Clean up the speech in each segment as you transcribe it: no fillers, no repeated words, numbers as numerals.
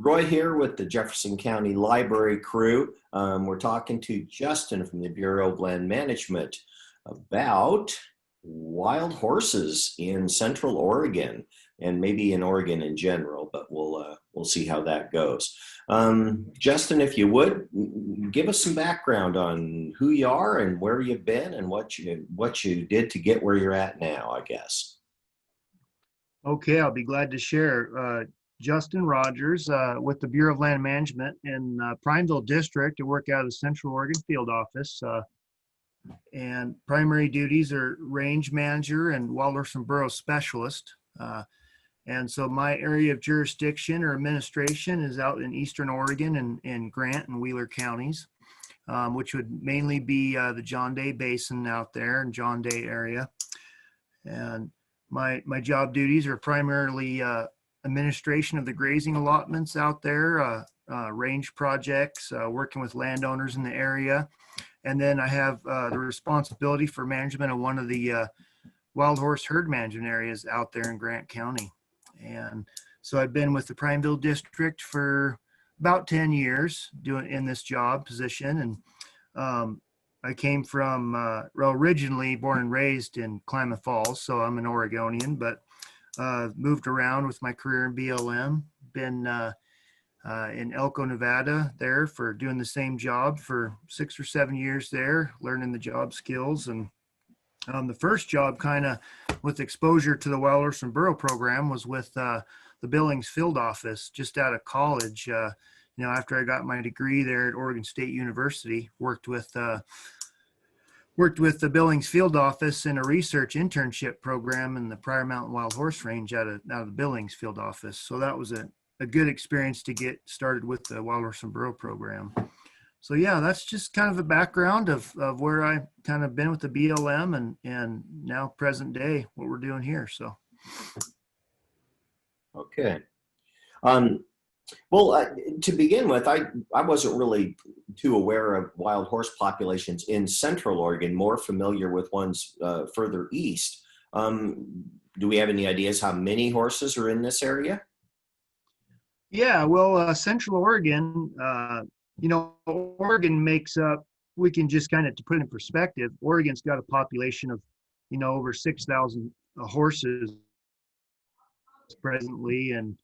Roy here with the Jefferson County Library crew. We're talking to Justin from the Bureau of Land Management about wild horses in Central Oregon, and maybe in Oregon in general, but we'll see how that goes. Justin, if you would, give us some background on who you are and where you've been and what you did to get where you're at now, I guess. Okay, I'll be glad to share. Justin Rodgers with the Bureau of Land Management in Prineville District. I work out of the Central Oregon Field Office, and primary duties are range manager and wildlife and burrow specialist. And so my area of jurisdiction or administration is out in Eastern Oregon and in Grant and Wheeler counties, which would mainly be the John Day Basin out there and John Day area. And my job duties are primarily administration of the grazing allotments out there, range projects, working with landowners in the area. And then I have the responsibility for management of one of the wild horse herd management areas out there in Grant County. And so I've been with the Prineville District for about 10 years doing in this job position. And I came from, originally born and raised in Klamath Falls, so I'm an Oregonian, but moved around with my career in BLM, been in Elko, Nevada there for doing the same job for 6 or 7 years there, learning the job skills. And the first job kind of with exposure to the Wild Horse and Burro program was with the Billings Field Office just out of college. After I got my degree there at Oregon State University, worked with the Billings Field Office in a research internship program in the Pryor Mountain Wild Horse Range out of the Billings Field Office. So that was a good experience to get started with the Wild Horse and Burro program. So yeah, that's just kind of a background of where I kind of been with the BLM and now present day what we're doing here. So. Okay. Well, to begin with, I wasn't really too aware of wild horse populations in Central Oregon, more familiar with ones further east. Do we have any ideas how many horses are in this area? Yeah, well, Central Oregon, Oregon makes up, we can just kind of, to put it in perspective, Oregon's got a population of, over 6,000 horses presently. And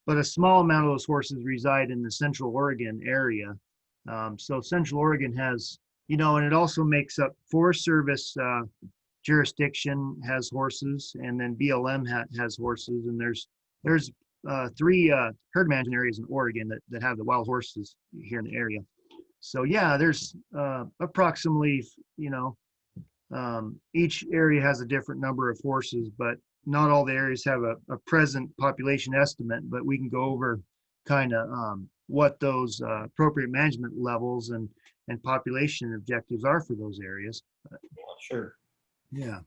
but a small amount of those horses reside in the Central Oregon area. So Central Oregon has, and it also makes up Forest Service jurisdiction has horses, and then BLM has horses, and there's 3 herd management areas in Oregon that have the wild horses here in the area. So yeah, there's approximately, each area has a different number of horses, but not all the areas have a present population estimate, but we can go over kind of what those appropriate management levels and population objectives are for those areas. Sure. Yeah.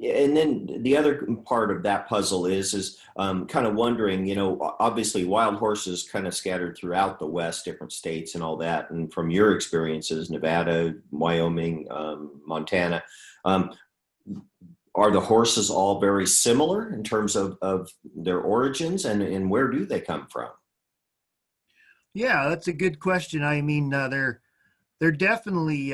Yeah, and then the other part of that puzzle is kind of wondering, obviously wild horses kind of scattered throughout the West, different states and all that. And from your experiences, Nevada, Wyoming, Montana, are the horses all very similar in terms of their origins, and where do they come from? Yeah, that's a good question. I mean, they're definitely,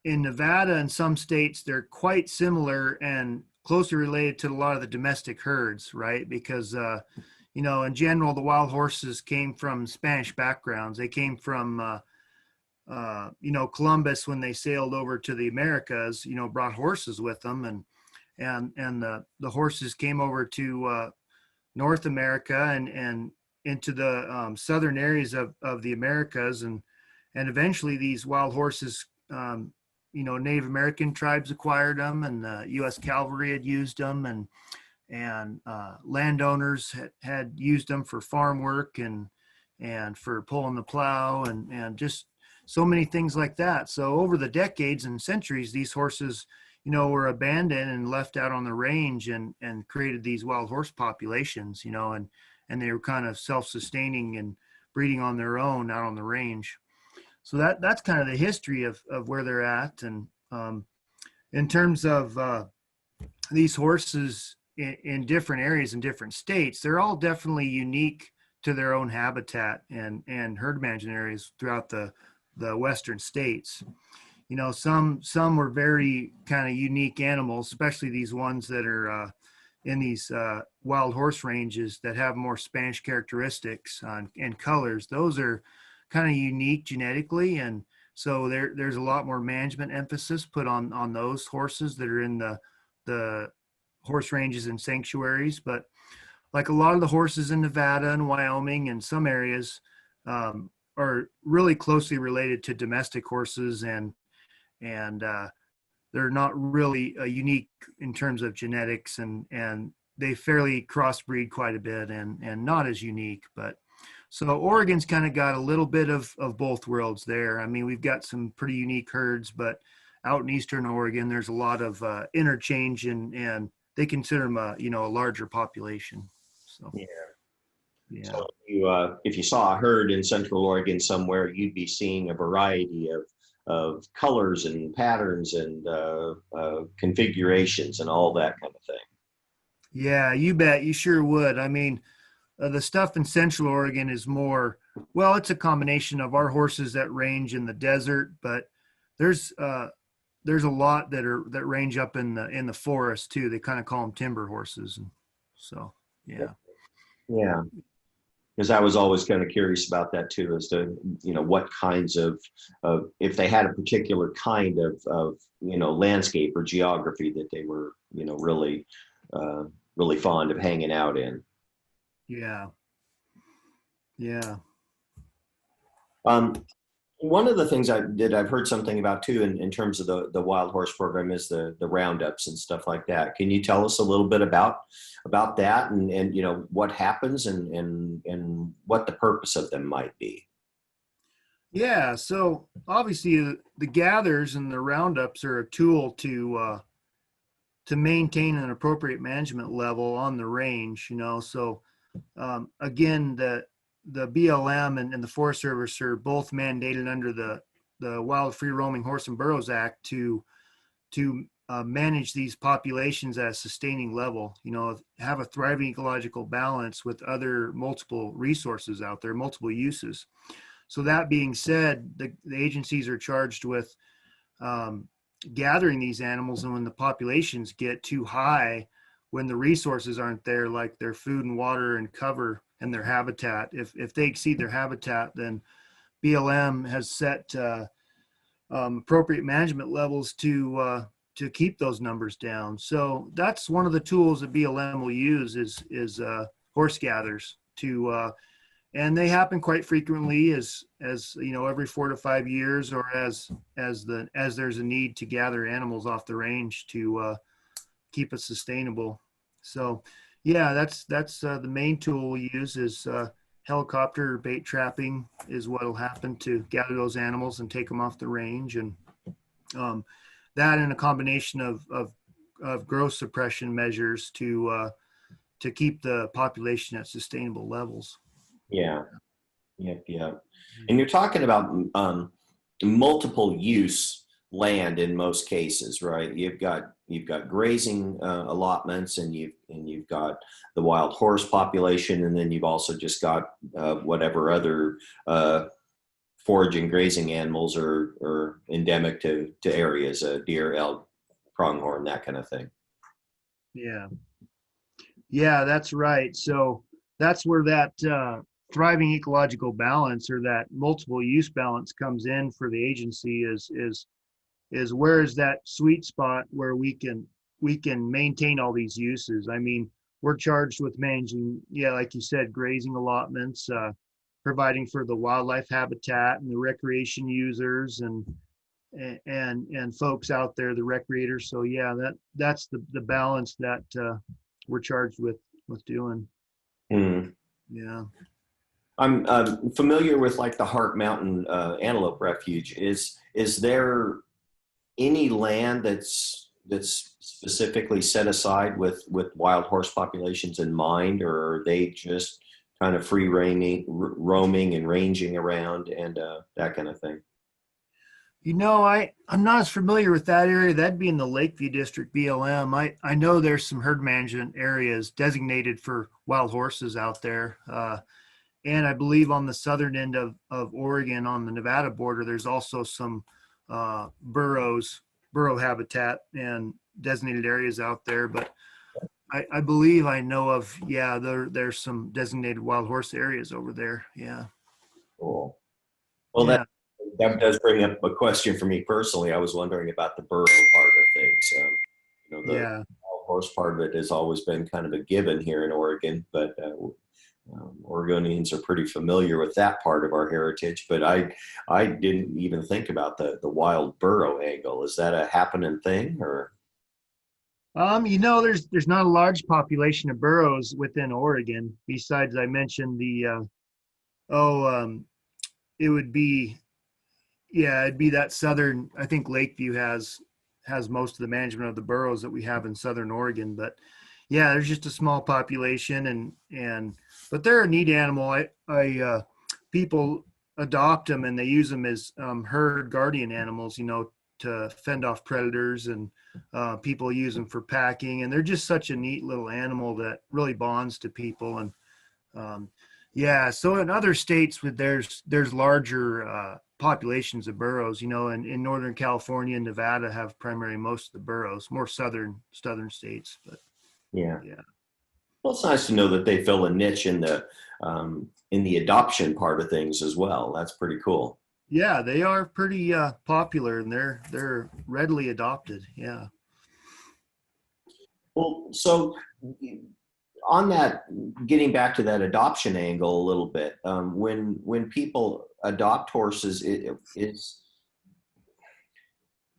in Nevada and some states, they're quite similar and closely related to a lot of the domestic herds, right? Because, in general, the wild horses came from Spanish backgrounds. They came from, Columbus when they sailed over to the Americas, brought horses with them. And the horses came over to North America and into the southern areas of the Americas. And eventually these wild horses, Native American tribes acquired them, and the U.S. Cavalry had used them, and landowners had used them for farm work and for pulling the plow and just so many things like that. So over the decades and centuries, these horses, were abandoned and left out on the range and created these wild horse populations, and they were kind of self-sustaining and breeding on their own out on the range. So that's kind of the history of where they're at. And in terms of these horses in different areas in different states, they're all definitely unique to their own habitat and herd management areas throughout the western states. You know, some were very kind of unique animals, especially these ones that are in these wild horse ranges that have more Spanish characteristics and colors. Those are kind of unique genetically, and so there's a lot more management emphasis put on those horses that are in the horse ranges and sanctuaries. But like a lot of the horses in Nevada and Wyoming and some areas are really closely related to domestic horses, and they're not really unique in terms of genetics, and they fairly crossbreed quite a bit and not as unique. But so Oregon's kind of got a little bit of both worlds there. I mean, we've got some pretty unique herds, but out in Eastern Oregon, there's a lot of interchange, and they consider them a larger population. So, Yeah. yeah. So if you saw a herd in Central Oregon somewhere, you'd be seeing a variety of colors and patterns and configurations and all that kind of thing. Yeah, you bet. You sure would. I mean, the stuff in Central Oregon is more, well, it's a combination of our horses that range in the desert, but there's there's a lot that range up in the forest too. They kind of call them timber horses, and so yeah. Yeah. Because I was always kind of curious about that too, as to what kinds of if they had a particular kind of landscape or geography that they were really fond of hanging out in. Yeah. Yeah. Um, One of the things I've heard something about too in terms of the wild horse program is the roundups and stuff like that. Can you tell us a little bit about that and what happens and what the purpose of them might be? Yeah. So obviously the gathers and the roundups are a tool to maintain an appropriate management level on the range, So again, the BLM and the Forest Service are both mandated under the Wild Free Roaming Horse and Burros Act to manage these populations at a sustaining level. Have a thriving ecological balance with other multiple resources out there, multiple uses. So that being said, the agencies are charged with gathering these animals, and when the populations get too high, when the resources aren't there, like their food and water and cover and their habitat, if they exceed their habitat, then BLM has set appropriate management levels to keep those numbers down. So that's one of the tools that BLM will use is horse gathers and they happen quite frequently as every 4 to 5 years, or as there's a need to gather animals off the range to keep it sustainable. So yeah, that's the main tool we use is helicopter bait trapping is what will happen to gather those animals and take them off the range, and that in a combination of growth suppression measures to keep the population at sustainable levels. Yeah. Yeah. And you're talking about multiple use land in most cases, right? You've got grazing allotments, and you've got the wild horse population, and then you've also just got whatever other foraging grazing animals are endemic to areas, deer, elk, pronghorn, that kind of thing. Yeah, that's right. So that's where that thriving ecological balance, or that multiple use balance, comes in for the agency. Is where is that sweet spot where we can maintain all these uses. I mean, we're charged with managing, like you said, grazing allotments, providing for the wildlife habitat and the recreation users and folks out there, the recreators. So yeah, that's the balance that we're charged with doing. Mm. Yeah. I'm familiar with like the Heart Mountain Antelope Refuge. Is there any land that's specifically set aside with wild horse populations in mind, or are they just kind of free roaming and ranging around and that kind of thing? I'm not as familiar with that area. That'd be in the Lakeview District, BLM. I know there's some herd management areas designated for wild horses out there. And I believe on the southern end of Oregon on the Nevada border, there's also some burrow habitat and designated areas out there. But I believe I know of, yeah, there's some designated wild horse areas over there. Yeah. Cool. Well, Yeah. that does bring up a question for me personally. I was wondering about the burrow part of things. The Yeah. wild horse part of it has always been kind of a given here in Oregon, but Oregonians are pretty familiar with that part of our heritage. But I didn't even think about the wild burrow angle. Is that a happening thing, or? There's not a large population of burros within Oregon. Besides, I mentioned oh, it would be, yeah, it'd be that southern. I think Lakeview has most of the management of the burros that we have in southern Oregon. But yeah, there's just a small population, but they're a neat animal. People adopt them and they use them as herd guardian animals. To fend off predators, and people use them for packing. And they're just such a neat little animal that really bonds to people. And um, yeah, so in other states with there's larger populations of burros. And in Northern California and Nevada have primarily most of the burros, more southern states. But Yeah. yeah, Well, it's nice to know that they fill a niche in the adoption part of things as well. That's pretty cool. yeah, they are pretty popular, and they're readily adopted. Yeah. Well, so on that, getting back to that adoption angle a little bit, when people adopt horses, it's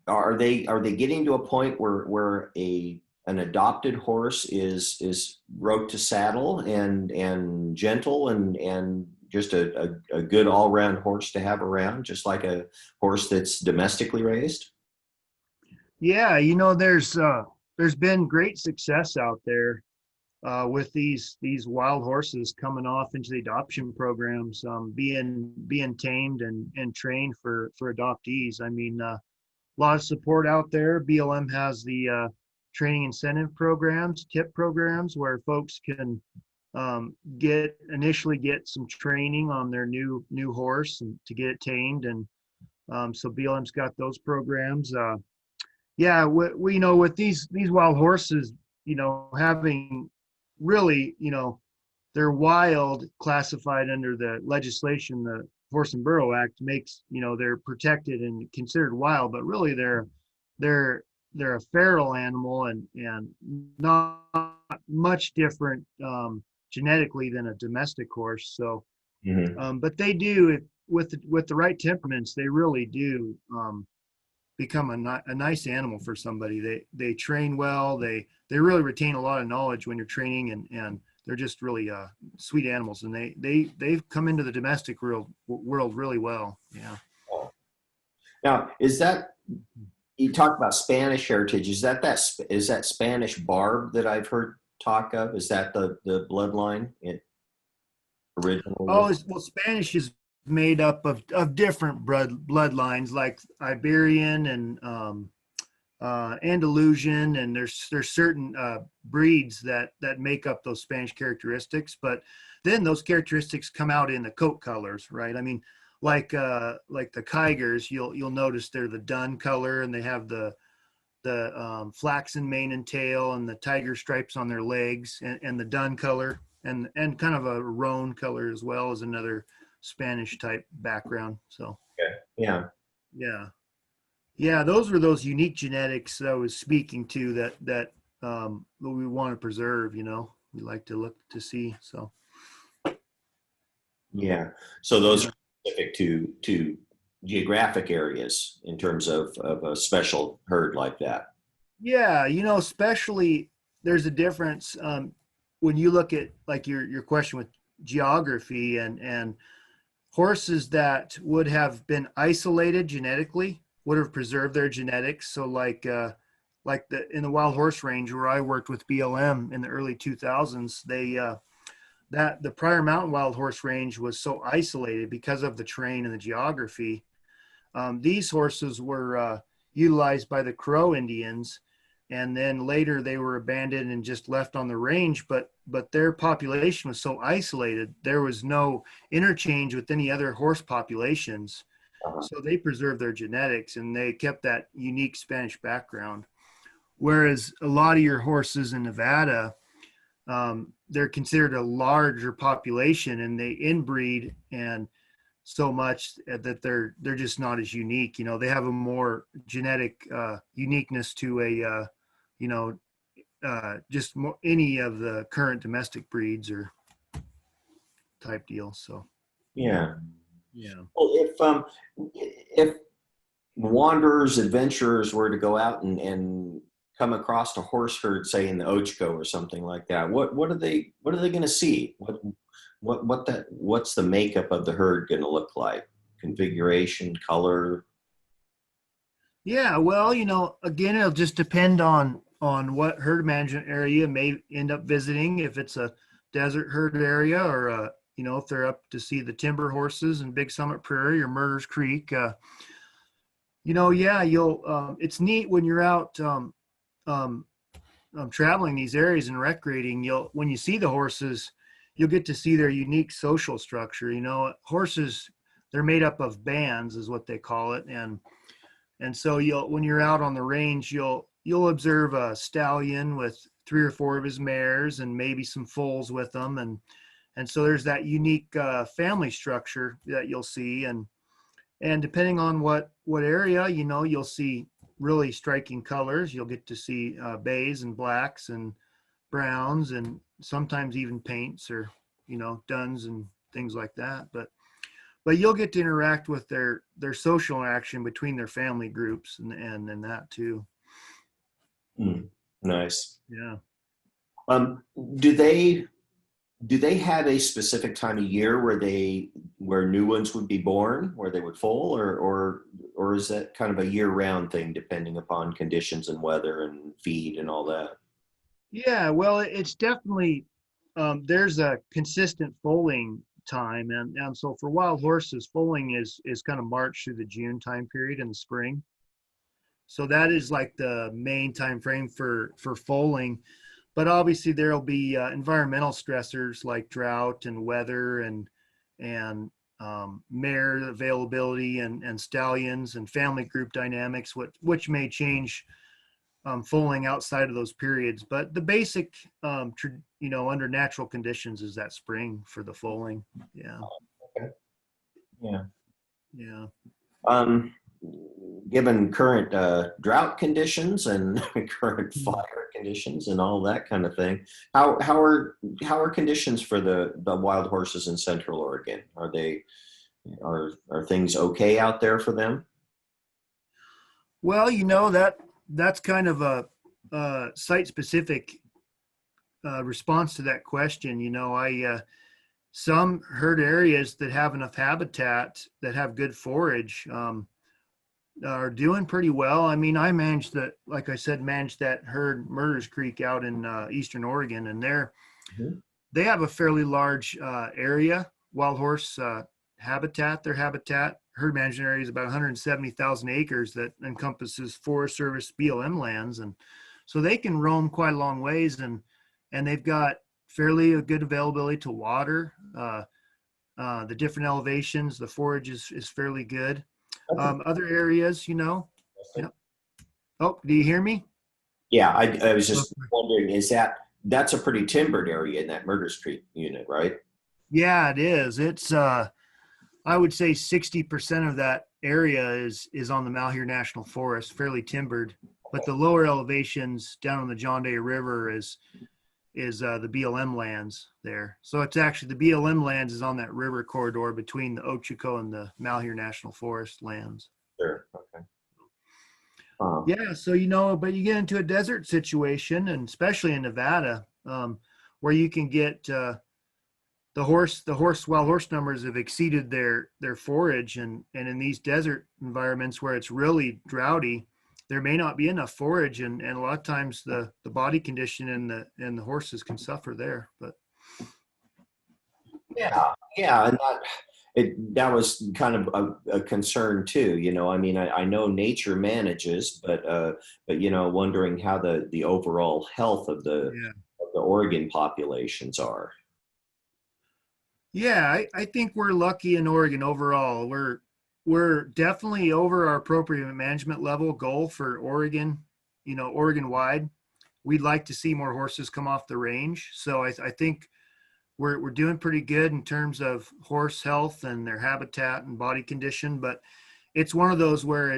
are they getting to a point where an adopted horse is roped to saddle and gentle and just a good all round horse to have around, just like a horse that's domestically raised? Yeah, there's been great success out there with these wild horses coming off into the adoption programs, being tamed and trained for adoptees. I mean, a lot of support out there. BLM has the training incentive programs, TIP programs, where folks can initially get some training on their new horse and to get it tamed. And so BLM's got those programs. Yeah, we with these wild horses, having really, they're wild classified under the legislation, the Horse and Burrow Act makes, they're protected and considered wild, but really they're they're a feral animal and not much different genetically than a domestic horse. So, Hmm. but they do with the right temperaments, they really do become a nice animal for somebody. They train well. They really retain a lot of knowledge when you're training, and they're just really sweet animals. And they've come into the domestic world really well. Yeah. Now, is that you talk about Spanish heritage? Is that Spanish barb that I've heard talk of? Is that the bloodline originally? Well, Spanish is made up of different bloodlines like Iberian and Andalusian, and there's certain breeds that make up those Spanish characteristics. But then those characteristics come out in the coat colors, right? I mean, like the Tigers, you'll notice they're the dun color, and they have the flaxen mane and tail, and the tiger stripes on their legs, and the dun color, and kind of a roan color as well as another Spanish type background. So Okay. Yeah. yeah. Yeah, those were those unique genetics that I was speaking to that we want to preserve. We like to look to see. So Yeah. So those yeah, are specific to geographic areas in terms of a special herd like that. yeah, especially there's a difference when you look at like your question with geography and horses that would have been isolated genetically would have preserved their genetics. So like in the wild horse range where I worked with BLM in the early 2000s, that the Pryor Mountain Wild Horse Range was so isolated because of the terrain and the geography. These horses were utilized by the Crow Indians, and then later they were abandoned and just left on the range. But their population was so isolated, there was no interchange with any other horse populations. Uh-huh. So they preserved their genetics and they kept that unique Spanish background. Whereas a lot of your horses in Nevada, they're considered a larger population and they inbreed and so much that they're just not as unique. You know, they have a more genetic uniqueness to a you know just more, any of the current domestic breeds or type deal. So Yeah. yeah. Well, if wanderers, adventurers were to go out and come across a horse herd, say in the Ochco or something like that, what are they going to see? What's the makeup of the herd going to look like? Configuration, color? Yeah, well, you know, again, it'll just depend on what herd management area you may end up visiting. If it's a desert herd area, or you know, if they're up to see the timber horses in Big Summit Prairie or Murders Creek, you know, yeah, you'll. It's neat when you're out um, traveling these areas and recreating. When you see the horses, you'll get to see their unique social structure. You know, horses, they're made up of bands, is what they call it, and so when you're out on the range, you'll observe a stallion with 3 or 4 of his mares and maybe some foals with them, and so there's that unique family structure that you'll see, and depending on what area, you know, you'll see really striking colors. You'll get to see bays and blacks and browns and sometimes even paints or, you know, duns and things like that. But you'll get to interact with their social interaction between their family groups and that too. Hmm, nice. Yeah. Um, do they have a specific time of year where new ones would be born, where they would foal, or is that kind of a year-round thing depending upon conditions and weather and feed and all that? Yeah, well, it's definitely there's a consistent foaling time, and so for wild horses, foaling is kind of March through the June time period in the spring. So that is like the main time frame for foaling. But obviously there'll be environmental stressors like drought and weather and mare availability and stallions and family group dynamics, which may change foaling outside of those periods. But the basic, you know, under natural conditions is that spring for the foaling. Yeah. Okay. Yeah. Yeah. Um, Given current drought conditions and current fire conditions and all that kind of thing, how are conditions for the wild horses in Central Oregon? Are things okay out there for them? Well, you know, that's kind of a site specific response to that question. You know, some herd areas that have enough habitat that have good forage are doing pretty well. I mean, I managed that, like I said, managed that herd Murders Creek out in Eastern Oregon, and Mhm. they have a fairly large area wild horse habitat. Their habitat herd management area is about 170,000 acres that encompasses Forest Service BLM lands, and so they can roam quite a long ways, and they've got fairly a good availability to water. The different elevations, the forage is fairly good. That's Other areas, you know, interesting. yeah. Oh, do you hear me? Yeah, I was just Okay. wondering, that's a pretty timbered area in that Murder Street unit, right? Yeah, it is. It's I would say 60% of that area is on the Malheur National Forest, fairly timbered. But the lower elevations down on the John Day River is the BLM lands there. So it's actually the BLM lands is on that river corridor between the Ochoco and the Malheur National Forest lands. Sure. Okay. Yeah, so you know, but you get into a desert situation, and especially in Nevada, where you can get wild horse numbers have exceeded their forage, and in these desert environments where it's really droughty, there may not be enough forage, and a lot of times the body condition and the horses can suffer there. But Yeah, yeah, that was kind of a concern too. I mean, I know nature manages, but wondering how the overall health of Yeah. the Oregon populations are. Yeah, I think we're lucky in Oregon overall. We're definitely over our appropriate management level goal for Oregon, Oregon wide. We'd like to see more horses come off the range. So I think we're doing pretty good in terms of horse health and their habitat and body condition, but it's one of those where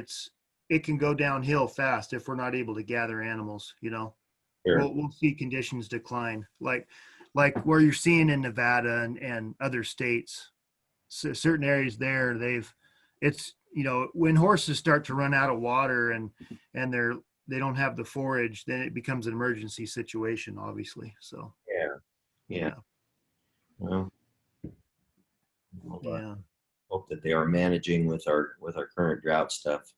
it can go downhill fast if we're not able to gather animals. Sure. We'll see conditions decline like where you're seeing in Nevada and other states. So certain areas there, it's when horses start to run out of water and they don't have the forage, then it becomes an emergency situation, obviously. So Yeah. Yeah. yeah, Well, we'll yeah. hope that they are managing with our current drought stuff.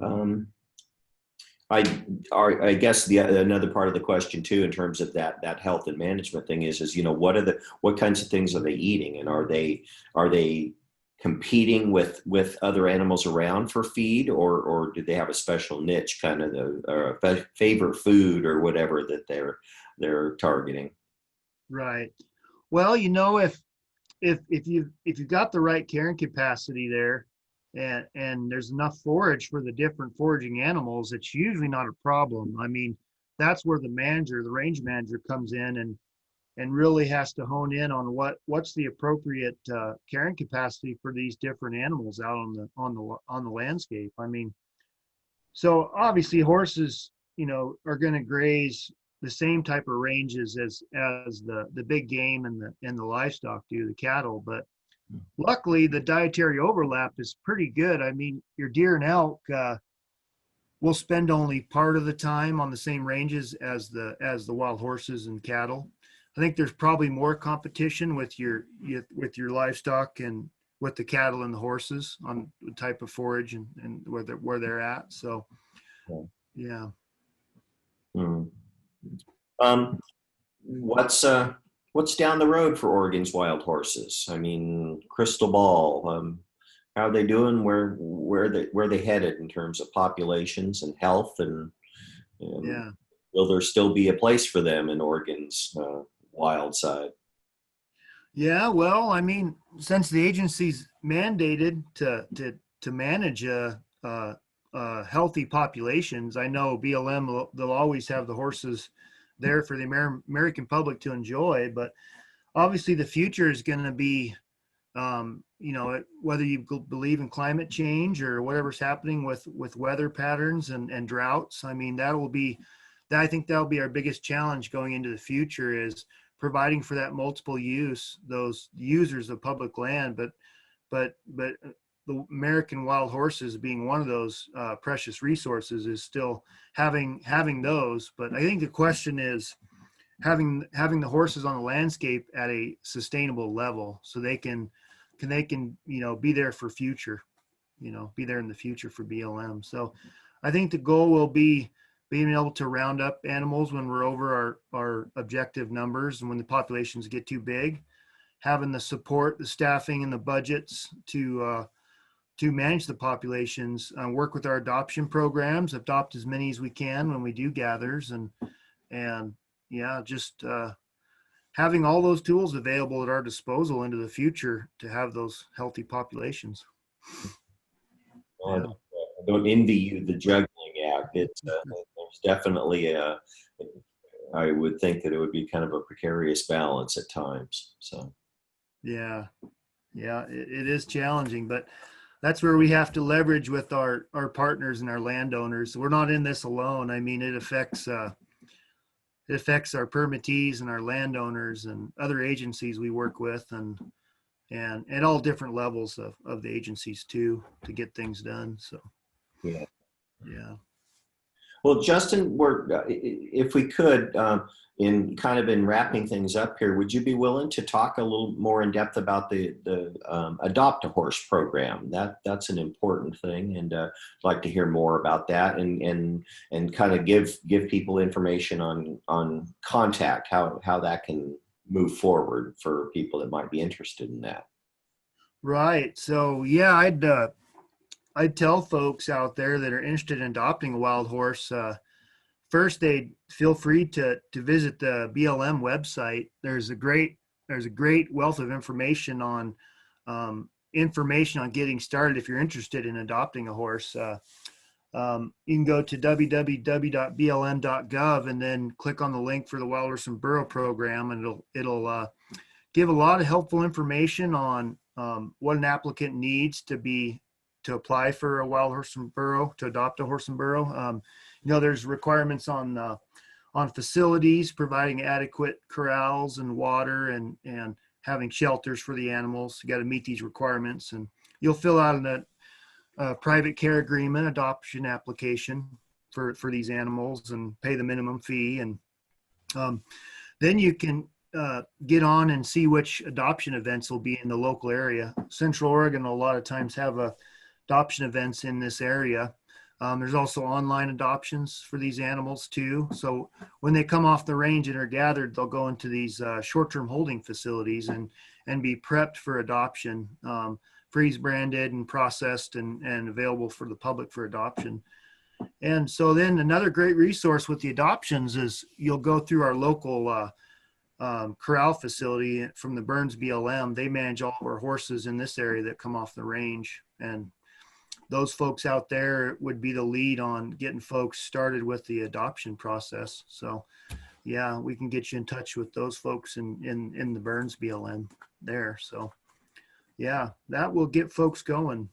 Um, I guess another part of the question too, in terms of that health and management thing is what kinds of things are they eating, and are they competing with other animals around for feed, or do they have a special niche, kind of or a favorite food or whatever that they're targeting? Right. Well, if you've got the right carrying capacity there and there's enough forage for the different foraging animals, it's usually not a problem. I mean, that's where the range manager comes in and really has to hone in on what's the appropriate carrying capacity for these different animals out on the landscape. I mean, so obviously horses, are going to graze the same type of ranges as the big game and the livestock do, the cattle. But luckily, the dietary overlap is pretty good. I mean, your deer and elk will spend only part of the time on the same ranges as the wild horses and cattle. I think there's probably more competition with your livestock and with the cattle and the horses on the type of forage and where they're at. So yeah. Hmm. Um, what's down the road for Oregon's wild horses? I mean, crystal ball. How are they doing? Where they headed in terms of populations and health, and Yeah. will there still be a place for them in Oregon's wild side? Yeah, well, I mean, since the agency's mandated to manage healthy populations, I know BLM they'll always have the horses there for the American public to enjoy. But obviously, the future is going to be, whether you believe in climate change or whatever's happening with weather patterns and droughts. I mean, I think that'll be our biggest challenge going into the future is providing for that multiple use, those users of public land, but the American wild horses being one of those precious resources is still having those. But I think the question is having the horses on the landscape at a sustainable level so they can be there for future, be there in the future for BLM. So I think the goal will be being able to round up animals when we're over our objective numbers and when the populations get too big, having the support, the staffing, and the budgets to manage the populations, work with our adoption programs, adopt as many as we can when we do gathers, and yeah, just having all those tools available at our disposal into the future to have those healthy populations. Well, Yeah. I don't envy you the juggling act. There's definitely I would think that it would be kind of a precarious balance at times. So Yeah. Yeah. It is challenging, but that's where we have to leverage with our partners and our landowners. We're not in this alone. I mean, it affects our permittees and our landowners and other agencies we work with and at all different levels of the agencies too to get things done. So yeah. yeah. Well, Justin, if we could, in wrapping things up here, would you be willing to talk a little more in depth about the Adopt a Horse program? That's an important thing, and I'd like to hear more about that, and kind of give people information on contact, how that can move forward for people that might be interested in that. Right. So yeah, I'd tell folks out there that are interested in adopting a wild horse. First, they feel free to visit the BLM website. There's a great wealth of information on getting started if you're interested in adopting a horse. You can go to www.blm.gov and then click on the link for the Wild Horse and Burro program, and it'll give a lot of helpful information on what an applicant needs to apply for a wild horse and burro, to adopt a horse and burro. There's requirements on facilities, providing adequate corrals and water, and having shelters for the animals. You got to meet these requirements, and you'll fill out a private care agreement adoption application for these animals and pay the minimum fee. And then you can get on and see which adoption events will be in the local area. Central Oregon a lot of times have adoption events in this area. There's also online adoptions for these animals too. So when they come off the range and are gathered, they'll go into these short-term holding facilities and be prepped for adoption, freeze branded and processed and available for the public for adoption. And so then another great resource with the adoptions is you'll go through our local corral facility from the Burns BLM. They manage all of our horses in this area that come off the range, and those folks out there would be the lead on getting folks started with the adoption process. So yeah, we can get you in touch with those folks in the Burns BLM there. So yeah, that will get folks going.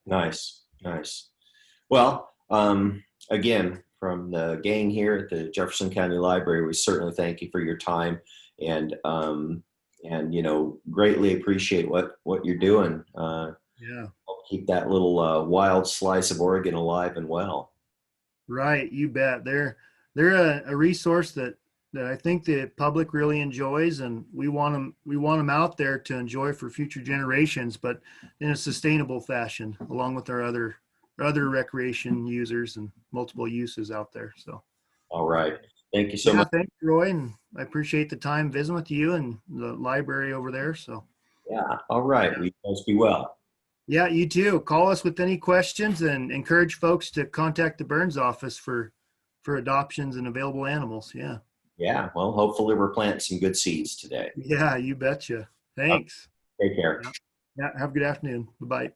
Nice, nice. Well, again, from the gang here at the Jefferson County Library, we certainly thank you for your time, and greatly appreciate what you're doing. Yeah, Keep that little wild slice of Oregon alive and well. right. You bet. They're a resource that I think the public really enjoys, and we want them out there to enjoy for future generations, but in a sustainable fashion, along with our other recreation users and multiple uses out there. So All right. Thank you so yeah, much. thanks, Roy, and I appreciate the time visiting with you and the library over there. So Yeah. All right. We guys be well. yeah, you too. Call us with any questions and encourage folks to contact the Burns office for adoptions and available animals. Yeah. Yeah. Well, hopefully we're planting some good seeds today. Yeah, you betcha. Thanks. Take care. Yeah. Yeah. Have a good afternoon. Bye-bye.